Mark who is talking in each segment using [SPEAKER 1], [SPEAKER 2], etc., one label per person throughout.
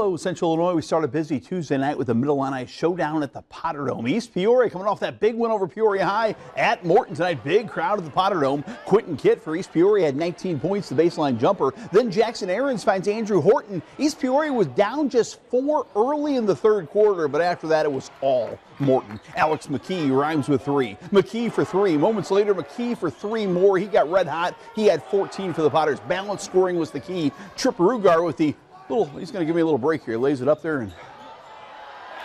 [SPEAKER 1] Hello, Central Illinois. We start a busy Tuesday night with the Middle Illini showdown at the Potter Dome. East Peoria coming off that big win over Peoria High at Morton tonight. Big crowd at the Potter Dome. Quentin Kitt for East Peoria had 19 points, the baseline jumper. Then Jackson Aarons finds Andrew Horton. East Peoria was down just 4 early in the third quarter, but after that it was all Morton. Alex McKee rhymes with 3. McKee for 3. Moments later, McKee for 3 more. He got red hot. He had 14 for the Potters. Balanced scoring was the key. Trip Rugar with the he's going to give me a little break here. Lays it up there and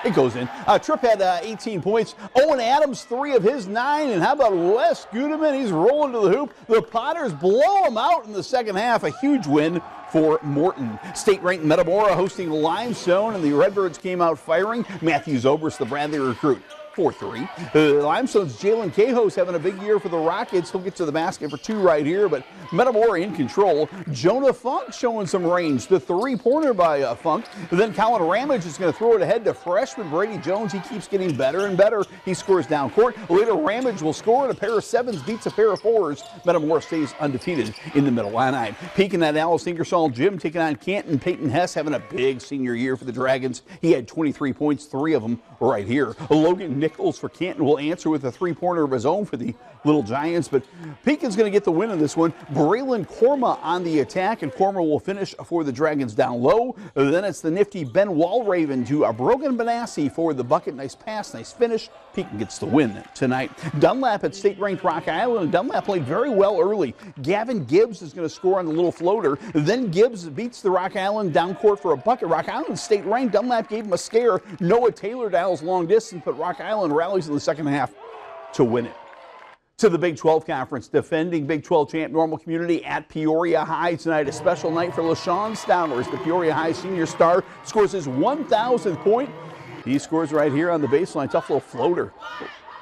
[SPEAKER 1] it goes in. Tripp had 18 points. Owen Adams, 3 of his 9. And how about Wes Gudeman? He's rolling to the hoop. The Potters blow him out in the second half. A huge win for Morton. State-ranked Metamora hosting Limestone, and the Redbirds came out firing. Matthew Zobrist, the Bradley recruit, 4-3. Limestone's Jalen Cahoe's having a big year for the Rockets. He'll get to the basket for 2 right here, but Metamora in control. Jonah Funk showing some range. The 3-pointer by Funk. And then Colin Ramage is going to throw it ahead to freshman Brady Jones. He keeps getting better and better. He scores down court. Later, Ramage will score, and a pair of 7s beats a pair of 4s. Metamora stays undefeated in the Middle Illini. Pekin at Alice Ingersoll Gym taking on Canton. Peyton Hess having a big senior year for the Dragons. He had 23 points, 3 of them right here. Logan Nichols for Canton will answer with a 3-pointer of his own for the Little Giants, but Pekin's going to get the win in this one. Braylon Korma on the attack, and Korma will finish for the Dragons down low. Then it's the nifty Ben Walraven to Brogan Benassi for the bucket. Nice pass, nice finish. Pekin gets the win tonight. Dunlap at state-ranked Rock Island. Dunlap played very well early. Gavin Gibbs is going to score on the little floater. Then Gibbs beats the Rock Island down court for a bucket. Rock Island state-ranked. Dunlap gave him a scare. Noah Taylor dials long distance, but Rock Island rallies in the second half to win it. To the Big 12 Conference, defending Big 12 champ Normal Community at Peoria High tonight. A special night for LaShawn Stowers. The Peoria High senior star scores his 1,000th point. He scores right here on the baseline. Tough little floater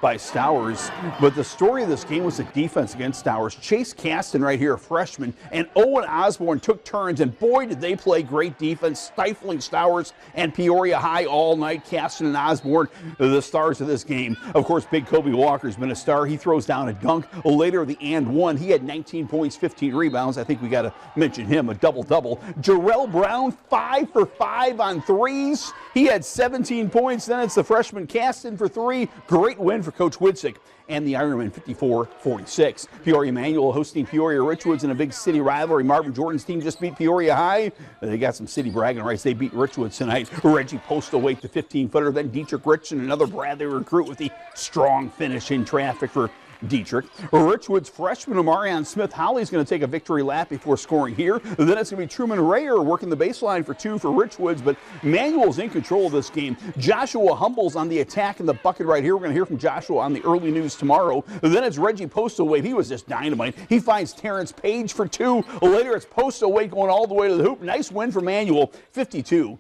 [SPEAKER 1] by Stowers. But the story of this game was the defense against Stowers. Chase Caston right here, a freshman, and Owen Osborne took turns, and boy, did they play great defense, stifling Stowers and Peoria High all night. Caston and Osborne, the stars of this game. Of course, Big Kobe Walker's been a star. He throws down a dunk. Later, the and one. He had 19 points, 15 rebounds. I think we got to mention him, a double-double. Jarrell Brown, 5 for 5 on threes. He had 17 points. Then it's the freshman Caston for 3. Great win for Coach Widsick and the Ironmen, 54-46. Peoria Manual hosting Peoria Richwoods in a big city rivalry. Marvin Jordan's team just beat Peoria High. They got some city bragging rights. They beat Richwoods tonight. Reggie Postlewaite, the 15-footer. Then Dietrich Rich and another Bradley recruit with the strong finish in traffic for Dietrich. Richwoods freshman Omarion Smith-Holly's going to take a victory lap before scoring here. Then it's going to be Truman Rayer working the baseline for 2 for Richwoods, but Manuel's in control of this game. Joshua Humbles on the attack in the bucket right here. We're going to hear from Joshua on the early news tomorrow. Then it's Reggie Postlewaite. He was just dynamite. He finds Terrence Page for 2. Later it's Postlewaite going all the way to the hoop. Nice win for Manuel, 52-40.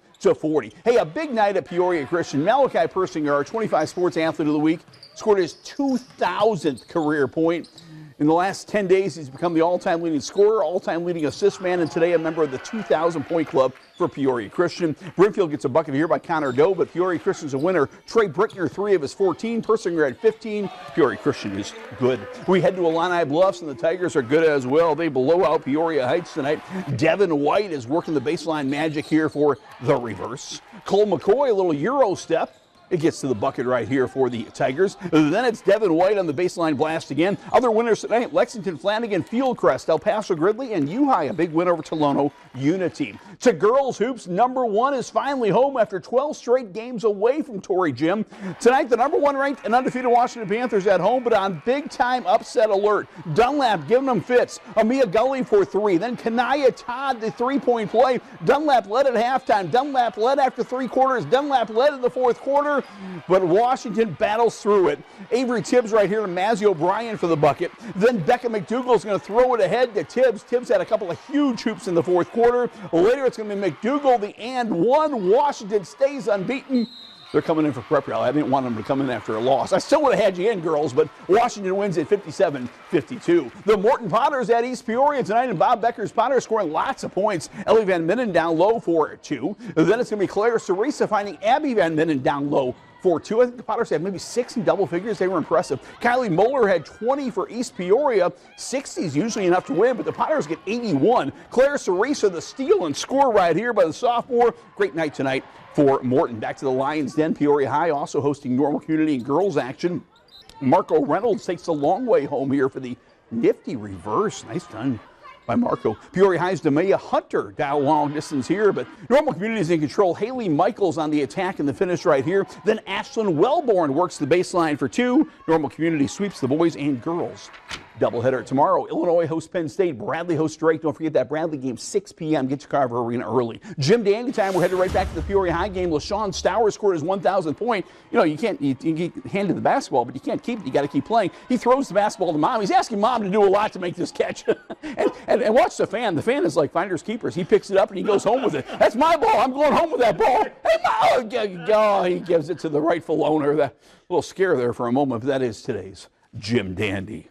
[SPEAKER 1] Hey, a big night at Peoria Christian. Malachi Persinger, our 25 Sports Athlete of the Week, scored his 2,000th career point. In the last 10 days, he's become the all-time leading scorer, all-time leading assist man, and today a member of the 2,000-point club for Peoria Christian. Brimfield gets a bucket here by Connor Doe, but Peoria Christian's a winner. Trey Brickner, 3 of his 14. Persinger had 15. Peoria Christian is good. We head to Illini Bluffs, and the Tigers are good as well. They blow out Peoria Heights tonight. Devin White is working the baseline magic here for the reverse. Cole McCoy, a little Euro step. It gets to the bucket right here for the Tigers. Then it's Devin White on the baseline blast again. Other winners tonight, Lexington, Flanagan, Fieldcrest, El Paso Gridley, and U-High, a big win over Tolono Unity. To girls hoops, number 1 is finally home after 12 straight games away from Torrey Gym. Tonight, the number 1 ranked and undefeated Washington Panthers at home, but on big-time upset alert. Dunlap giving them fits. Amia Gully for 3. Then Kanaya Todd, the 3-point play. Dunlap led at halftime. Dunlap led after 3 quarters. Dunlap led in the 4th quarter. But Washington battles through it. Avery Tibbs right here to Mazzy O'Brien for the bucket. Then Becca McDougall's going to throw it ahead to Tibbs. Tibbs had a couple of huge hoops in the 4th quarter. Later it's going to be McDougall, the and one. Washington stays unbeaten. They're coming in for prep rally. I didn't want them to come in after a loss. I still would have had you in, girls, but Washington wins at 57-52. The Morton Potters at East Peoria tonight, and Bob Becker's Potters scoring lots of points. Ellie Van Minnen down low for 2. Then it's going to be Claire Cerisa finding Abby Van Minnen down low 4-2. I think the Potters had maybe 6 in double figures. They were impressive. Kylie Moeller had 20 for East Peoria. 60 is usually enough to win, but the Potters get 81. Claire Ceresa, the steal and score right here by the sophomore. Great night tonight for Morton. Back to the Lions Den. Peoria High also hosting Normal Community and girls action. Marco Reynolds takes a long way home here for the nifty reverse. Nice done by Marco. Peoria High's Demea Hunter down long distance here, but Normal Community is in control. Haley Michaels on the attack and the finish right here. Then Ashlyn Wellborn works the baseline for 2. Normal Community sweeps the boys and girls. Doubleheader tomorrow. Illinois hosts Penn State. Bradley hosts Drake. Don't forget that Bradley game, 6 p.m. Get to Carver Arena early. Jim Dandy time. We're headed right back to the Peoria High game. LaShawn Stowers scored his 1,000th point. You know, you get handed the basketball, but you can't keep it. You got to keep playing. He throws the basketball to Mom. He's asking Mom to do a lot to make this catch. and watch the fan. The fan is like finders keepers. He picks it up and he goes home with it. That's my ball. I'm going home with that ball. Hey, Mom! Oh, he gives it to the rightful owner. That little scare there for a moment, but that is today's Jim Dandy.